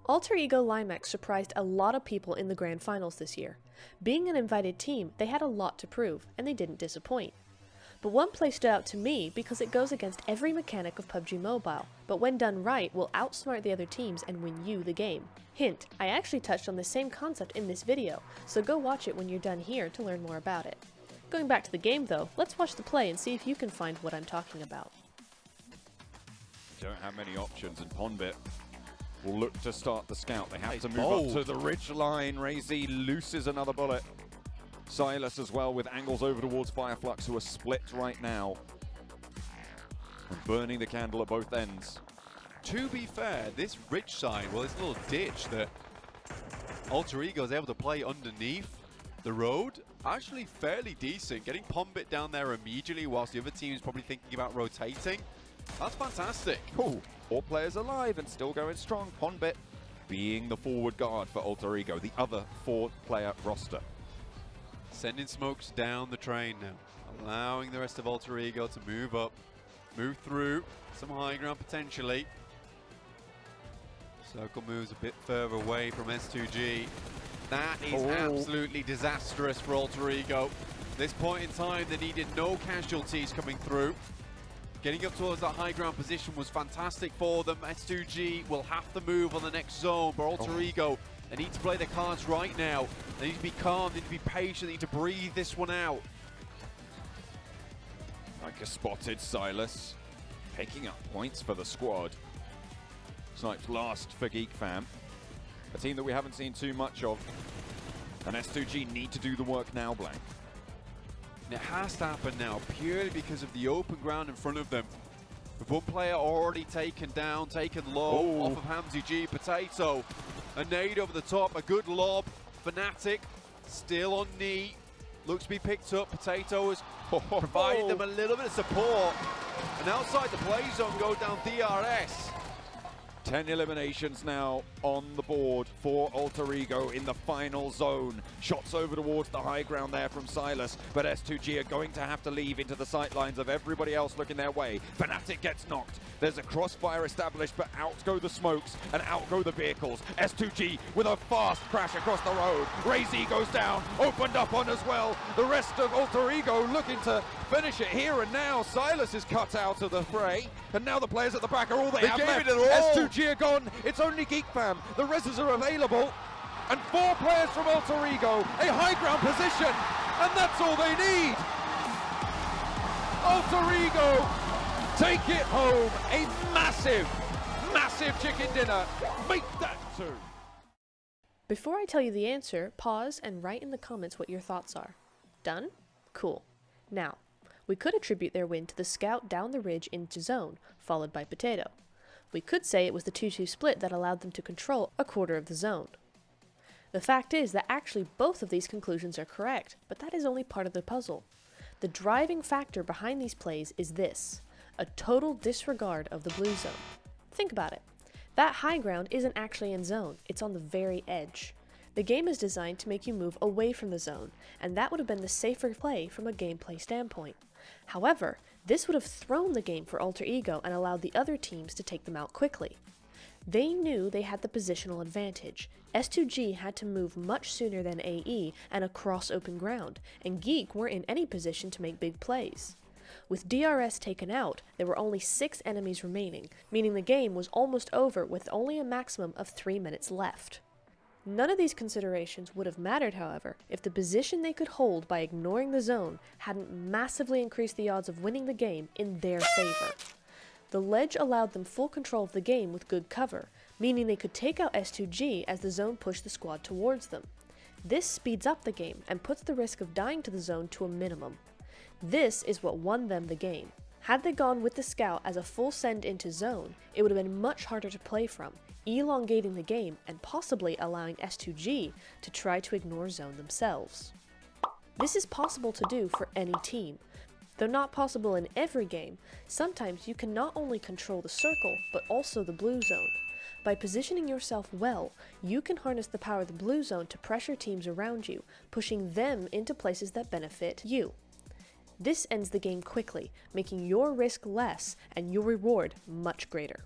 Alter Ego Limax surprised a lot of people in the grand finals this year. Being an invited team, they had a lot to prove, and they didn't disappoint. But one play stood out to me because it goes against every mechanic of PUBG Mobile, but when done right will outsmart the other teams and win you the game. Hint, I actually touched on the same concept in this video, so go watch it when you're done here to learn more about it. Going back to the game though, let's watch the play and see if you can find what I'm talking about. Don't have many options, and Ponbit will look to start the scout. They have to move up to the ridge line. Razy looses another bullet. Silas as well with angles over towards Fireflux, who are split right now. And burning the candle at both ends. To be fair, this ridge side, well, this little ditch that Alter Ego is able to play underneath the road, actually fairly decent. Getting Ponbit down there immediately whilst the other team is probably thinking about rotating. That's fantastic. Cool. 4 players alive and still going strong. Ponbit being the forward guard for Alter Ego, the other 4-player roster. Sending smokes down the train now, allowing the rest of Alter Ego to move up, move through, some high ground potentially. Circle moves a bit further away from S2G. That is absolutely disastrous for Alter Ego. At this point in time, they needed no casualties coming through. Getting up towards that high ground position was fantastic for them. S2G will have to move on the next zone, but Alter Ego, they need to play their cards right now. They need to be calm, they need to be patient, they need to breathe this one out. Like a spotted Silas, picking up points for the squad. Snipes last for Geek Fam, a team that we haven't seen too much of. And S2G need to do the work now, Blank. And it has to happen now, purely because of the open ground in front of them. With one player already taken down, taken low off of Hamzy G. Potato, a nade over the top, a good lob. Fnatic still on knee, looks to be picked up. Potato has provided them a little bit of support. And outside the play zone go down DRS. 10 eliminations now on the board for Alter Ego in the final zone. Shots over towards the high ground there from Silas, but S2G are going to have to leave into the sight lines of everybody else looking their way. Fnatic gets knocked. There's a crossfire established, but out go the smokes and out go the vehicles. S2G with a fast crash across the road. Razy goes down, opened up on as well. The rest of Alter Ego looking to finish it here and now. Silas is cut out of the fray, and now the players at the back are all they have left. S2G are gone. It's only Geek Fam. The reses are available, and 4 players from Alter Ego, a high ground position, and that's all they need. Alter Ego take it home. A massive, massive chicken dinner. Make that 2. Before I tell you the answer, pause and write in the comments what your thoughts are. Done? Cool. Now, we could attribute their win to the scout down the ridge into zone, followed by Potato. We could say it was the 2-2 split that allowed them to control a quarter of the zone. The fact is that actually both of these conclusions are correct, but that is only part of the puzzle. The driving factor behind these plays is this: a total disregard of the blue zone. Think about it. That high ground isn't actually in zone, it's on the very edge. The game is designed to make you move away from the zone, and that would have been the safer play from a gameplay standpoint. However, this would have thrown the game for Alter Ego and allowed the other teams to take them out quickly. They knew they had the positional advantage. S2G had to move much sooner than AE and across open ground, and Geek weren't in any position to make big plays. With DRS taken out, there were only 6 enemies remaining, meaning the game was almost over with only a maximum of 3 minutes left. None of these considerations would have mattered, however, if the position they could hold by ignoring the zone hadn't massively increased the odds of winning the game in their favor. The ledge allowed them full control of the game with good cover, meaning they could take out S2G as the zone pushed the squad towards them. This speeds up the game and puts the risk of dying to the zone to a minimum. This is what won them the game. Had they gone with the scout as a full send into zone, it would have been much harder to play from, elongating the game and possibly allowing S2G to try to ignore zone themselves. This is possible to do for any team. Though not possible in every game, sometimes you can not only control the circle, but also the blue zone. By positioning yourself well, you can harness the power of the blue zone to pressure teams around you, pushing them into places that benefit you. This ends the game quickly, making your risk less and your reward much greater.